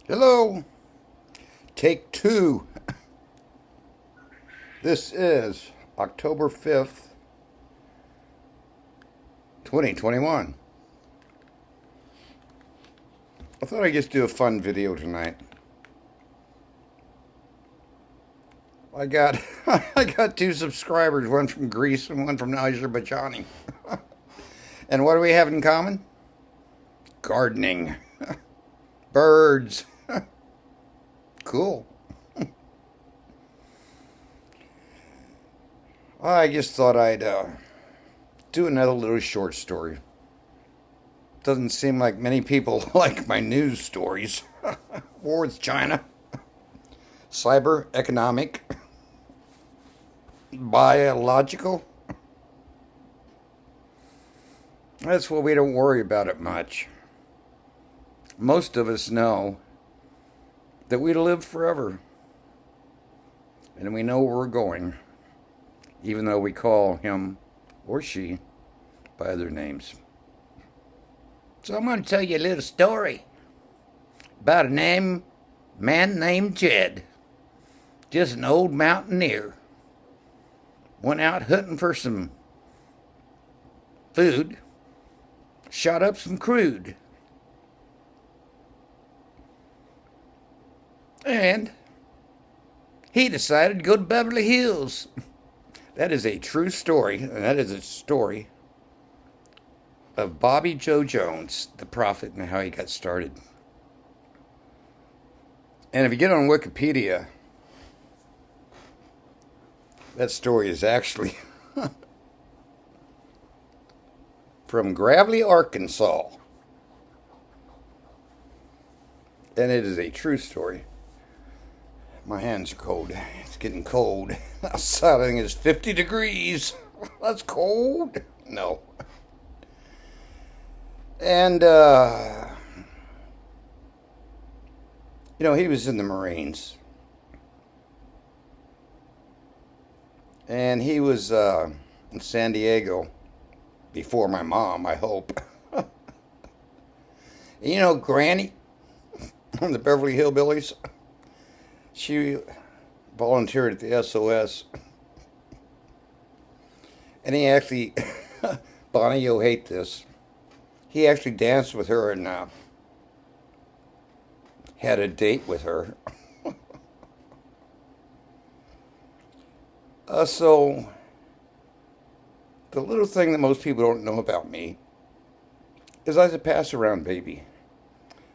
Hello, take two. This is October 5th, 2021. I thought I'd just do a fun video tonight. I got I got two subscribers, one from Greece and one from Azerbaijan. And what do we have in common? Gardening. Birds. Cool. I just thought I'd do another little short story. Doesn't seem like many people like my news stories. War with China, cyber, economic, biological. That's what we don't worry about it much. Most of us know that we live forever. And we know where we're going, even though we call him or she by other names. So I'm going to tell you a little story about a man named Jed. Just an old mountaineer. Went out hunting for some food. Shot up some crude. And he decided to go to Beverly Hills. That is a true story, and that is a story of Bobby Joe Jones, the prophet, and how he got started. And if you get on Wikipedia, that story is actually from Gravely, Arkansas. And it is a true story. My hands are cold. It's getting cold. Outside I think it's 50 degrees. That's cold. No. And, he was in the Marines. And he was in San Diego before my mom, I hope. Granny from the Beverly Hillbillies. She volunteered at the SOS. And he actually, Bonnie, you'll hate this. He actually danced with her and had a date with her. So, the little thing that most people don't know about me is I was a pass-around baby.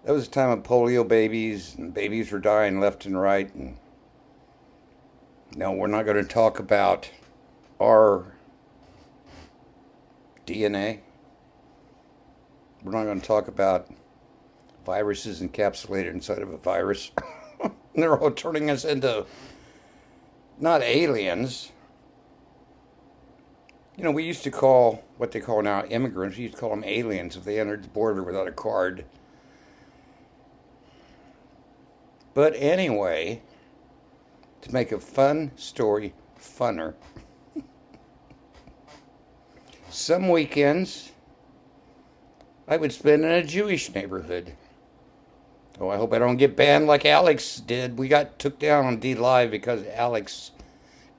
That was a time of polio babies, and babies were dying left and right. And no, we're not going to talk about our DNA. We're not going to talk about viruses encapsulated inside of a virus. They're all turning us into not aliens. We used to call what they call now immigrants, we used to call them aliens if they entered the border without a card. But anyway, to make a fun story funner, some weekends I would spend in a Jewish neighborhood. Oh, I hope I don't get banned like Alex did. We got took down on D Live because Alex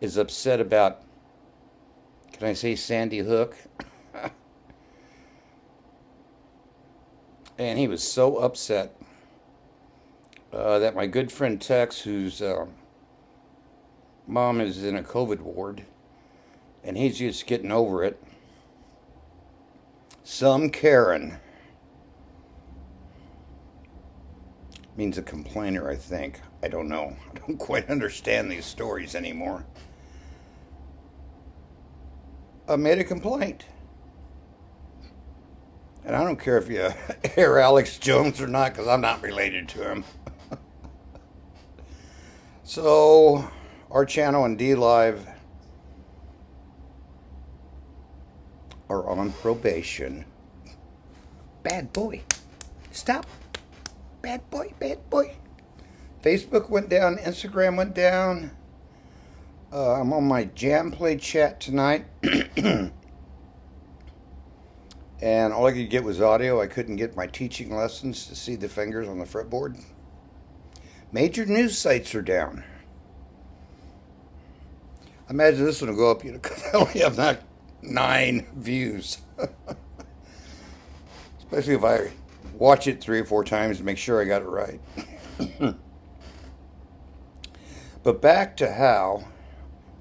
is upset about, can I say Sandy Hook? And he was so upset that my good friend Tex, whose mom is in a COVID ward, and he's just getting over it. Some Karen means a complainer, I think. I don't know. I don't quite understand these stories anymore. I made a complaint. And I don't care if you hear Alex Jones or not, because I'm not related to him. So, our channel and D Live are on probation. Bad boy. Stop. Bad boy, bad boy. Facebook went down, Instagram went down. I'm on my Jam Play chat tonight. And all I could get was audio. I couldn't get my teaching lessons to see the fingers on the fretboard. Major news sites are down. I imagine this one will go up, because I only have not 9 views. Especially if I watch it 3 or 4 times to make sure I got it right. But back to how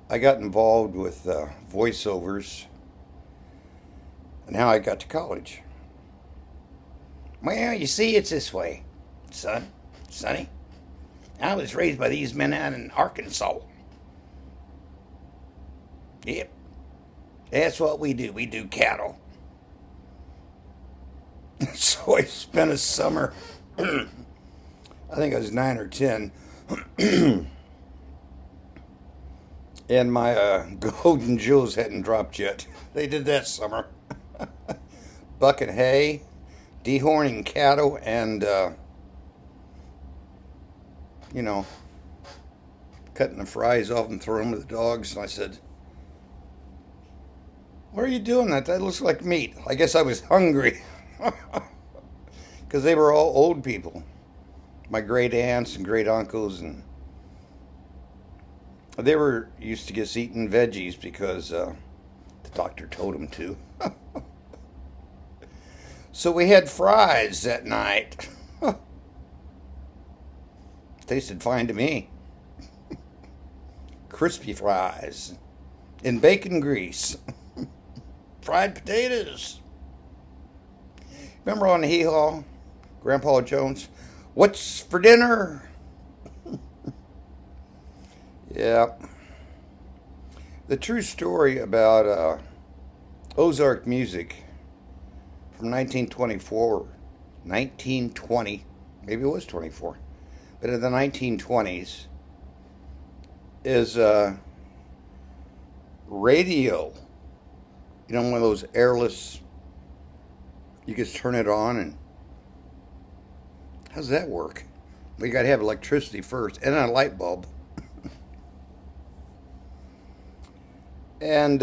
I got involved with voiceovers and how I got to college. Well, you see, it's this way, Sonny. I was raised by these men out in Arkansas. Yep, that's what we do. We do cattle. So I spent a summer, I think I was 9 or 10, and my golden jewels hadn't dropped yet. They did that summer. Bucking hay, dehorning cattle, and, cutting the fries off and throwing them to the dogs. And I said, "What are you doing? That looks like meat." I guess I was hungry. Because they were all old people. My great aunts and great uncles, and they were used to just eating veggies because the doctor told them to. So we had fries that night. Tasted fine to me. Crispy fries in bacon grease. Fried potatoes. Remember on the Hee Haw, Grandpa Jones? What's for dinner? Yeah. The true story about Ozark music from 1920, maybe it was 24, but in the 1920s is radio. One of those airless, you just turn it on, and how does that work? Well, you got to have electricity first and a light bulb. And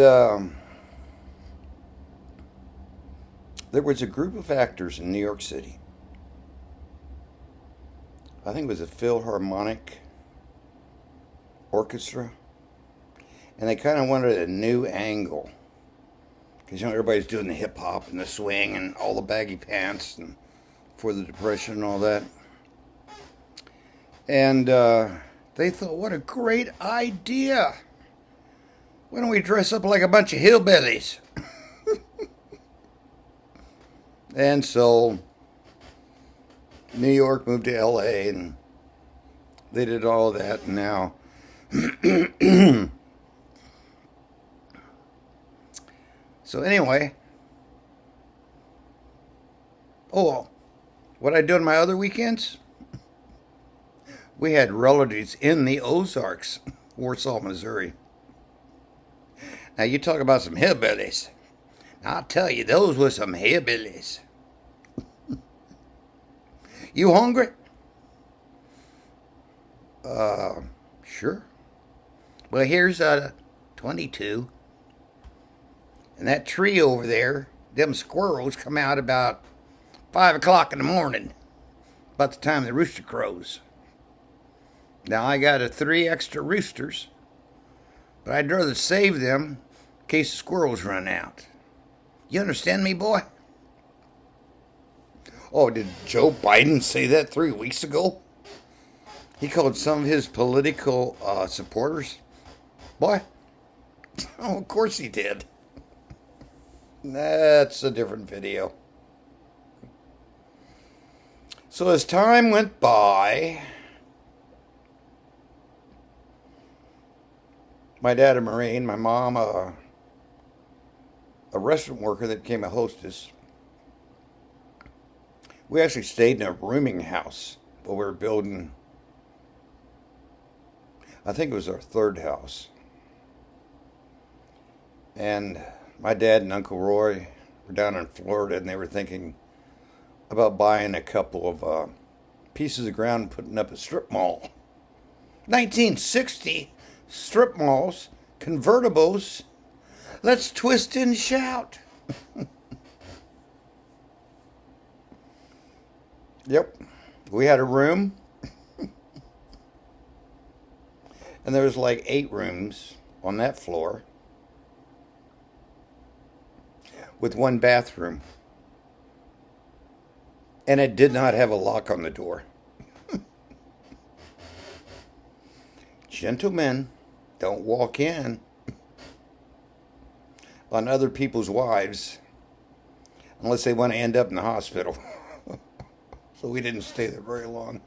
there was a group of actors in New York City. I think it was a Philharmonic Orchestra. And they kind of wanted a new angle. Because, everybody's doing the hip hop and the swing and all the baggy pants and for the Depression and all that. And they thought, what a great idea. Why don't we dress up like a bunch of hillbillies? And so New York moved to LA, and they did all that. And now so anyway, what I do on my other weekends? We had relatives in the Ozarks, Warsaw, Missouri. Now you talk about some hillbillies. I'll tell you, those were some hillbillies. You hungry? Sure. Well, here's 22. And that tree over there, them squirrels come out about 5 o'clock in the morning, about the time the rooster crows. Now I got 3 extra roosters, but I'd rather save them in case the squirrels run out. You understand me, boy? Oh, did Joe Biden say that 3 weeks ago? He called some of his political supporters. Boy. Oh, of course he did. That's a different video. So as time went by, my dad a Marine, my mom a restaurant worker that became a hostess. We actually stayed in a rooming house while we were building, I think it was our 3rd house. And my dad and Uncle Roy were down in Florida, and they were thinking about buying a couple of pieces of ground and putting up a strip mall. 1960 strip malls, convertibles. Let's twist and shout. Yep. We had a room. And there was like 8 rooms on that floor with 1 bathroom. And it did not have a lock on the door. Gentlemen, don't walk in on other people's wives unless they want to end up in the hospital. So we didn't stay there very long.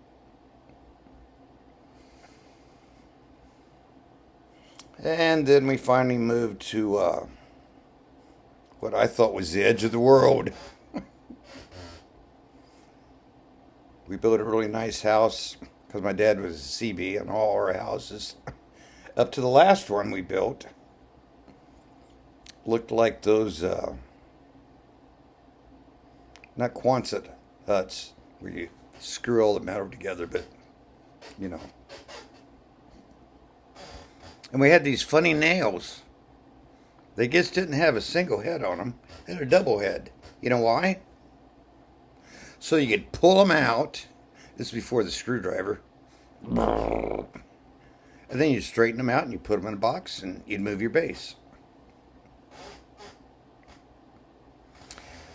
And then we finally moved to what I thought was the edge of the world. We built a really nice house because my dad was a CB on all our houses. Up to the last one we built. Looked like those, not Quonset huts where you screw all the metal together, but, you know. And we had these funny nails. They just didn't have a single head on them. They had a double head. You know why? So you could pull them out. This is before the screwdriver. And then you straighten them out and you put them in a box and you'd move your base.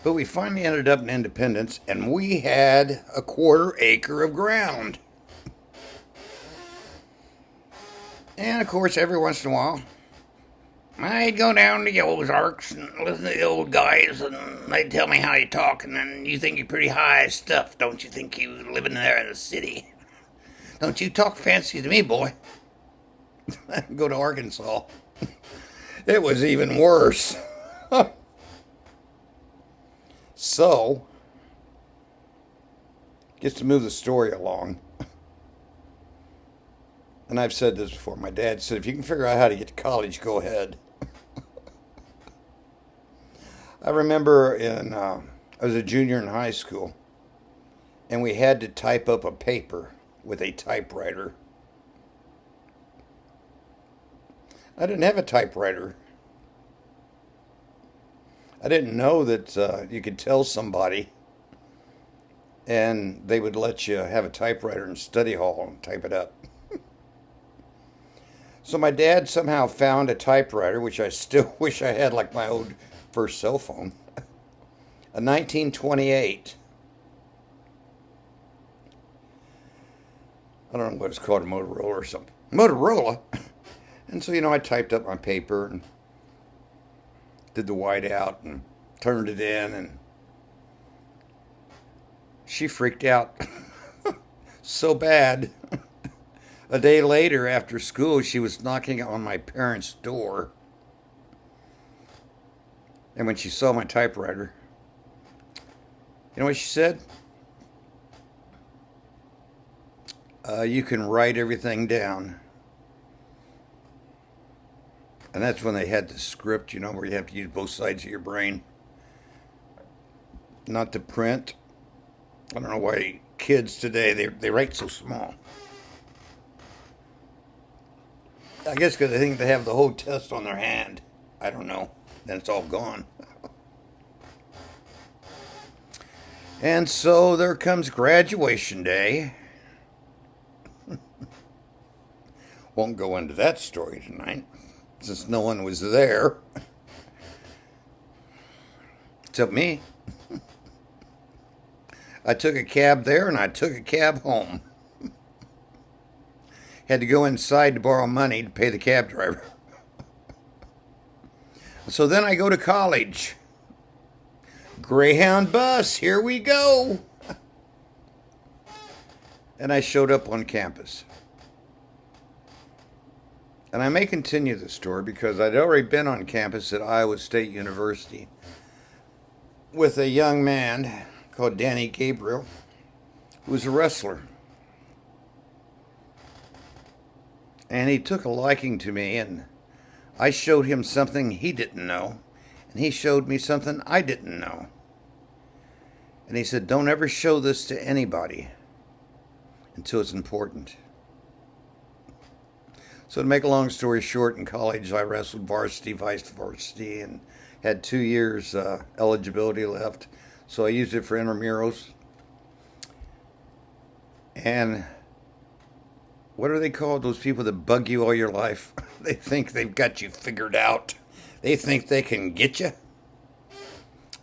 But we finally ended up in Independence and we had a 1/4 acre of ground. And of course, every once in a while, I'd go down to the Ozarks and listen to the old guys, and they'd tell me how you talk, and then you think you're pretty high stuff, don't you think you living there in the city? Don't you talk fancy to me, boy. Go to Arkansas. It was even worse. So, just to move the story along, and I've said this before, my dad said, if you can figure out how to get to college, go ahead. I remember I was a junior in high school, and we had to type up a paper with a typewriter. I didn't have a typewriter. I didn't know that you could tell somebody and they would let you have a typewriter in study hall and type it up. So my dad somehow found a typewriter, which I still wish I had, like my old first cell phone, a 1928. I don't know what it's called, a Motorola or something. Motorola. And so, I typed up my paper and did the whiteout and turned it in, and she freaked out so bad. A day later, after school, she was knocking on my parents' door. And when she saw my typewriter, you know what she said? You can write everything down. And that's when they had the script, where you have to use both sides of your brain. Not to print. I don't know why kids today, they write so small. I guess because they think they have the whole test on their hand. I don't know. Then it's all gone. And so there comes graduation day. Won't go into that story tonight, since no one was there. Except me. I took a cab there and I took a cab home. Had to go inside to borrow money to pay the cab driver. So then I go to college. Greyhound bus, here we go. And I showed up on campus. And I may continue the story because I'd already been on campus at Iowa State University with a young man called Danny Gabriel, who was a wrestler. And he took a liking to me, and I showed him something he didn't know, and he showed me something I didn't know. And he said, don't ever show this to anybody until it's important. So to make a long story short, in college I wrestled varsity, vice varsity, and had 2 years eligibility left. So I used it for intramurals. And what are they called? Those people that bug you all your life? They think they've got you figured out. They think they can get you.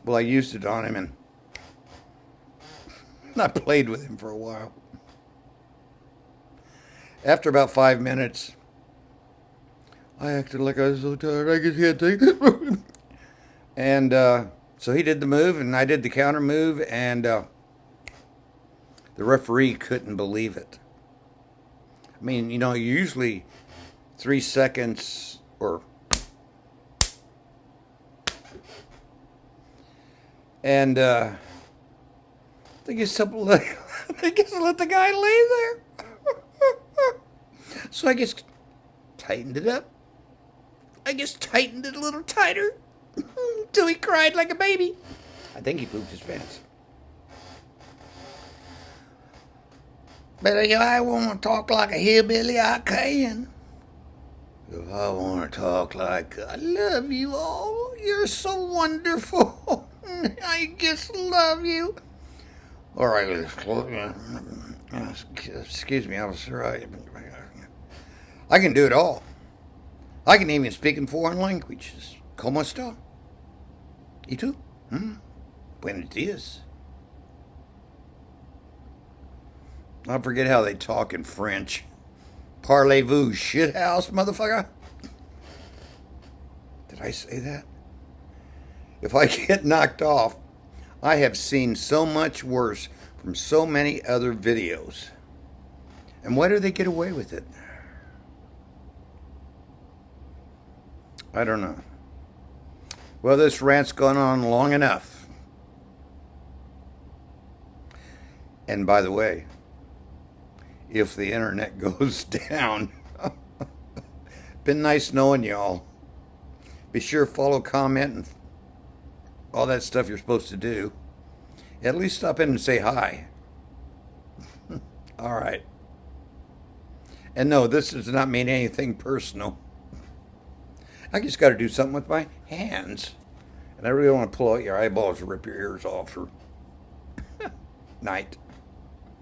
Well, I used it on him and I played with him for a while. After about 5 minutes, I acted like I was so tired I just can't take it. And so he did the move and I did the counter move, and the referee couldn't believe it. I mean, usually 3 seconds or... And they just let the guy lay there. So I just tightened it up. I just tightened it a little tighter until he cried like a baby. I think he pooped his pants. But if I want to talk like a hillbilly, I can. If I want to talk like I love you all, you're so wonderful. I just love you. All right, excuse me, officer. I can do it all. I can even speak in foreign languages. ¿Cómo está? ¿Y tú? Buenos días. I forget how they talk in French. Parlez-vous, shithouse, motherfucker? Did I say that? If I get knocked off, I have seen so much worse from so many other videos. And why do they get away with it? I don't know. Well, this rant's gone on long enough. And by the way, if the internet goes down, been nice knowing y'all. Be sure to follow, comment, and all that stuff you're supposed to do. At least stop in and say hi. All right. And no, this does not mean anything personal. I just got to do something with my hands. And I really don't want to pull out your eyeballs or rip your ears off. Or night.